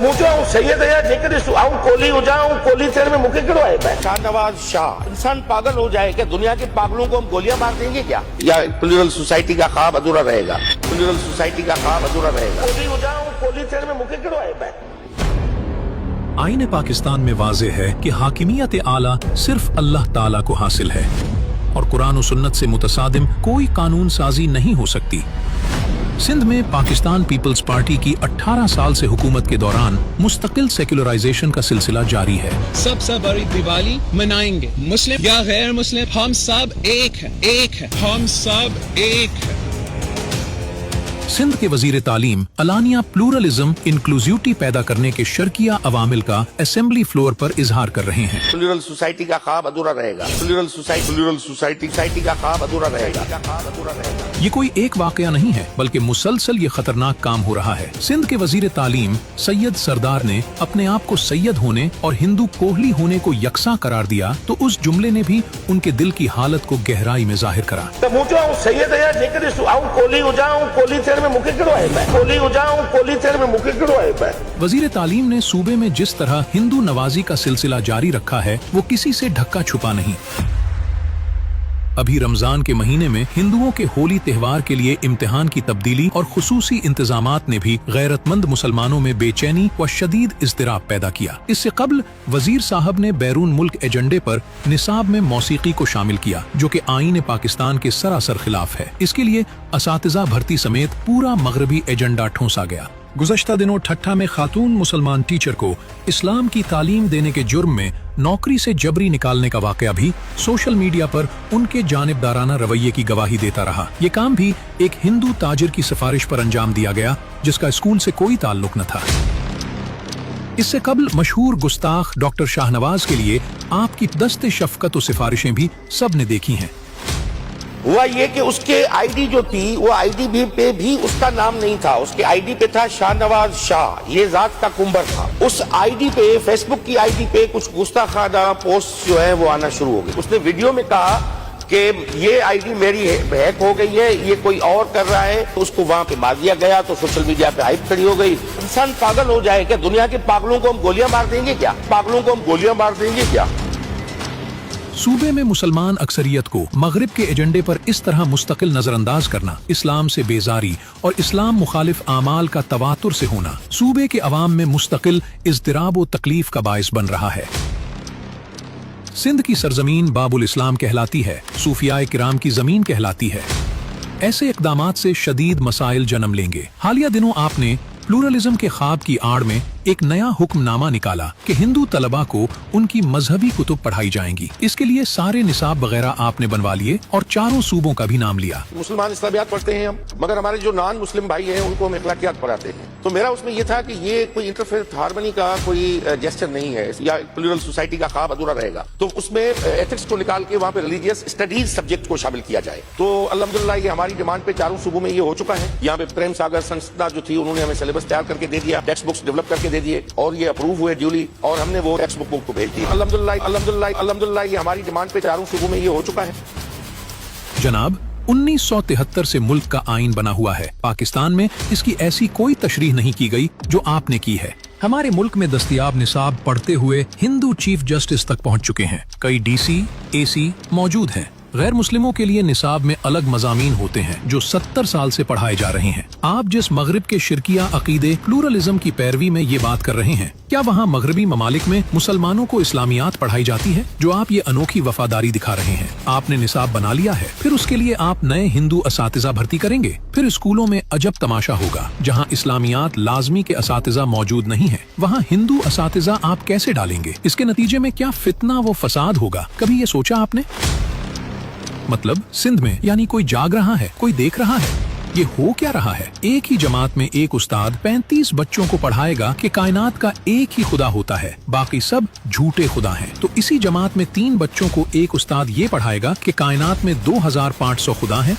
મૂંઝો સૈયદ હૈ જેકર આવું કોલી हो जाऊं कोली तेरे में मुके करो है शाहनवाज शाह इंसान पागल हो जाए कि दुनिया के पागलों को हम गोलियां मार देंगे क्या या प्लूरल सोसाइटी का ख्वाब अधूरा रहेगा प्लूरल सोसाइटी का ख्वाब अधूरा रहेगा कोली हो जाऊं कोली तेरे में मुके करो है आईन पाकिस्तान में वाज़ेह है कि हाकिमियत आला सिर्फ अल्लाह ताला को हासिल है और कुरान और सुन्नत से मुतसादिम कोई कानून साजी नहीं हो सकती। सिंध में पाकिस्तान पीपल्स पार्टी की 18 साल से हुकूमत के दौरान मुस्तकिल सेक्युलराइजेशन का सिलसिला जारी है। सबसे बड़ी दिवाली मनाएंगे, मुस्लिम या गैर मुस्लिम हम सब एक है हम सब एक है। सिंध के वजीर तालीम अलानिया प्लूरलिज्म इंक्लूसिविटी पैदा करने के शर्किया अवामिल का असेंबली फ्लोर पर इजहार कर रहे हैं। प्लूरल सोसाइटी का ख्वाब अधूरा रहेगा प्लूरल सोसाइटी का ख्वाब अधूरा रहेगा। ये कोई एक वाकया नहीं है बल्कि मुसलसल ये खतरनाक काम हो रहा है। सिंध के वजीर तालीम सैयद सरदार ने अपने आप को सैयद होने और हिंदू कोहली होने को यकसा करार दिया तो उस जुमले ने भी उनके दिल की हालत को गहराई में जाहिर करा। सैयद है जेकर आऊं कोली हो जाऊं कोली तेरे में मुके करो है कोली हो जाऊं कोली तेरे में मुके करो है। वजीर तालीम ने सूबे में जिस तरह हिंदू नवाजी का सिलसिला जारी रखा है वो किसी से ढक्का छुपा नहीं। अभी रमजान के महीने में हिंदुओं के होली त्योहार के लिए इम्तिहान की तब्दीली और खुसूसी इंतजामात ने भी गैरतमंद मुसलमानों में बेचैनी व शदीद इज़्तिराब पैदा किया। इससे कबल वजीर साहब ने बैरून मुल्क एजेंडे पर निसाब में मौसीकी को शामिल किया जो कि आईन पाकिस्तान के सरासर खिलाफ है। इसके लिए असातिज़ा भर्ती समेत पूरा मगरबी एजेंडा ठोंसा गया। गुज़श्ता दिनों ठट्ठा में खातून मुसलमान टीचर को इस्लाम की तालीम देने के जुर्म में नौकरी से जबरी निकालने का वाकया भी सोशल मीडिया पर उनके जानिबदाराना रवैये की गवाही देता रहा। ये काम भी एक हिंदू ताजिर की सिफारिश पर अंजाम दिया गया जिसका स्कूल से कोई ताल्लुक न था। इससे कबल मशहूर गुस्ताख डॉक्टर शाहनवाज के लिए आपकी दस्ते शफकत और सिफारिशें भी सबने देखी हैं। हुआ ये कि उसके आईडी जो थी वो आईडी पे भी उसका नाम नहीं था, उसके आईडी पे था शाहनवाज शाह, ये जात का कुंबर था। उस आईडी पे फेसबुक की आईडी पे कुछ गुस्ताखाना पोस्ट जो है वो आना शुरू हो गई। उसने वीडियो में कहा कि ये आईडी मेरी हैक हो गई है, ये कोई और कर रहा है, तो उसको वहां पे मार दिया गया तो सोशल मीडिया पे हाइप खड़ी हो गई। इंसान पागल हो जाए कि दुनिया के पागलों को हम गोलियां मार देंगे क्या पागलों को हम गोलियां मार देंगे क्या। सूबे में मुसलमान अक्सरियत को मगरिब के एजेंडे पर इस तरह मुस्तकिल नजरअंदाज करना, इस्लाम से बेजारी और इस्लाम मुखालिफ आमाल का तवातुर से होना सूबे के अवाम में मुस्तकिल इज़्तिराब व तकलीफ का बाइस बन रहा है। सिंध की सरजमीन बाबुल इस्लाम कहलाती है, सूफियाए किराम की जमीन कहलाती है। ऐसे इक़दामात से शदीद मसाइल जन्म लेंगे। हालिया दिनों आपने प्लूरलिज्म के ख्वाब की आड़ में एक नया हुक्मनामा निकाला कि हिंदू तलबा को उनकी मजहबी कुतुब पढ़ाई जाएंगी। इसके लिए सारे निसाब वगैरह आपने बनवा लिए और चारों सूबों का भी नाम लिया। मुसलमान इस्लामियात पढ़ते हैं हम, मगर हमारे जो नॉन मुस्लिम भाई हैं उनको हम अखलाकियात पढ़ाते हैं। तो मेरा उसमें यह था कि ये कोई इंटरफेरेंस हार्मनी का कोई जेस्चर नहीं है या प्लूरल सोसाइटी का ख्वाब अधूरा रहेगा। तो उसमें एथिक्स को निकाल के वहाँ पे रिलीजियस स्टडीज सब्जेक्ट को शामिल किया जाए। तो अल्हम्दुलिल्लाह ये हमारी डिमांड पे चारों सूबों में ये हो चुका है। यहाँ पे प्रेम सागर संस्था जो थी उन्होंने हमें सिलेबस तैयार करके दे दिया, टेक्स्ट बुक्स डेवलप करके दे दिए और ये अप्रूव हुए ड्यूली और हमने वो टेक्स्ट बुक को भेज दी। अल्हम्दुलिल्लाह ये हमारी डिमांड पे चारों सूबों में ये हो चुका है। जनाब 1973 से मुल्क का आइन बना हुआ है। पाकिस्तान में इसकी ऐसी कोई तशरीह नहीं की गई जो आपने की है। हमारे मुल्क में दस्तयाब निसाब पढ़ते हुए हिंदू चीफ जस्टिस तक पहुंच चुके हैं। कई DC, AC मौजूद हैं। गैर मुस्लिमों के लिए निसाब में अलग मजामीन होते हैं जो 70 साल से पढ़ाए जा रहे हैं। आप जिस मगरिब के शिरकिया अकीदे प्लूरलिज्म की पैरवी में ये बात कर रहे हैं, क्या वहाँ मगरबी ममालिक में मुसलमानों को इस्लामियात पढ़ाई जाती है? जो आप ये अनोखी वफादारी दिखा रहे हैं। आपने निसाब बना लिया है, फिर उसके लिए आप नए हिंदू असातिज़ा भर्ती करेंगे। फिर स्कूलों में अजब तमाशा होगा, जहाँ इस्लामियात लाजमी के असातिज़ा मौजूद नहीं है, वहाँ हिंदू असातिज़ा आप कैसे डालेंगे? इसके नतीजे में क्या फितना व फसाद होगा? कभी ये सोचा आपने? मतलब सिंध में यानी कोई जाग रहा है, कोई देख रहा है। ये हो क्या रहा है? एक ही जमात में एक उस्ताद 35 बच्चों को पढ़ाएगा कि कायनात का एक ही खुदा होता है, बाकी सब झूठे खुदा हैं। तो इसी जमात में 3 बच्चों को एक उस्ताद ये पढ़ाएगा कि कायनात में 2500 खुदा हैं।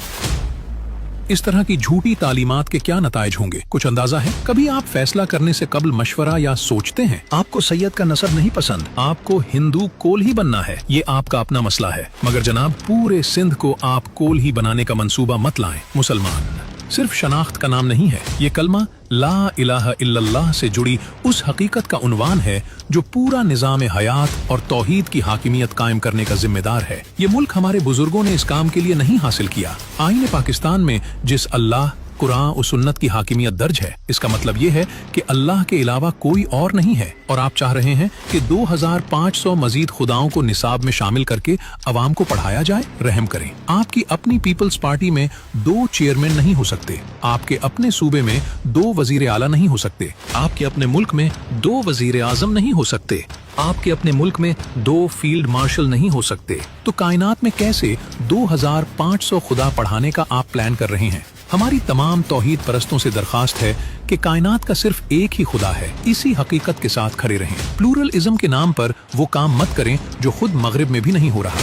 इस तरह की झूठी तालीमात के क्या नताइज होंगे? कुछ अंदाजा है? कभी आप फैसला करने से कबल मशवरा या सोचते हैं? आपको सैयद का नसब नहीं पसंद, आपको हिंदू कोल ही बनना है, ये आपका अपना मसला है। मगर जनाब पूरे सिंध को आप कोल ही बनाने का मंसूबा मत लाएं। मुसलमान सिर्फ शनाख्त का नाम नहीं है, ये कलमा ला इलाहा इल्लल्लाह से जुड़ी उस हकीकत का उन्वान है जो पूरा निजाम हयात और तौहीद की हाकिमियत कायम करने का जिम्मेदार है। ये मुल्क हमारे बुजुर्गों ने इस काम के लिए नहीं हासिल किया। आईन पाकिस्तान में जिस अल्लाह, कुरान और सुन्नत की हाकिमियत दर्ज है, इसका मतलब ये है कि अल्लाह के अलावा कोई और नहीं है, और आप चाह रहे हैं कि 2500 मजीद खुदाओं को निसाब में शामिल करके अवाम को पढ़ाया जाए। रहम करें, आपकी अपनी पीपल्स पार्टी में 2 चेयरमैन नहीं हो सकते, आपके अपने सूबे में 2 वजीर आला नहीं हो सकते, आपके अपने मुल्क में 2 वजीर आजम नहीं हो सकते, आपके अपने मुल्क में 2 फील्ड मार्शल नहीं हो सकते। तो कायनात में कैसे 2500 खुदा पढ़ाने का आप प्लान कर रहे हैं? हमारी तमाम तौहीद परस्तों से दरखास्त है कि कायनात का सिर्फ एक ही खुदा है। इसी हकीकत के साथ खड़े रहें। प्लूरलिज्म के नाम पर वो काम मत करें जो खुद मगरिब में भी नहीं हो रहा।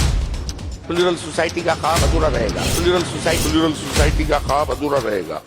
प्लूरल सोसाइटी का ख्वाब अधूरा रहेगा। प्लूरल सोसाइटी का ख्वाब अधूरा रहेगा।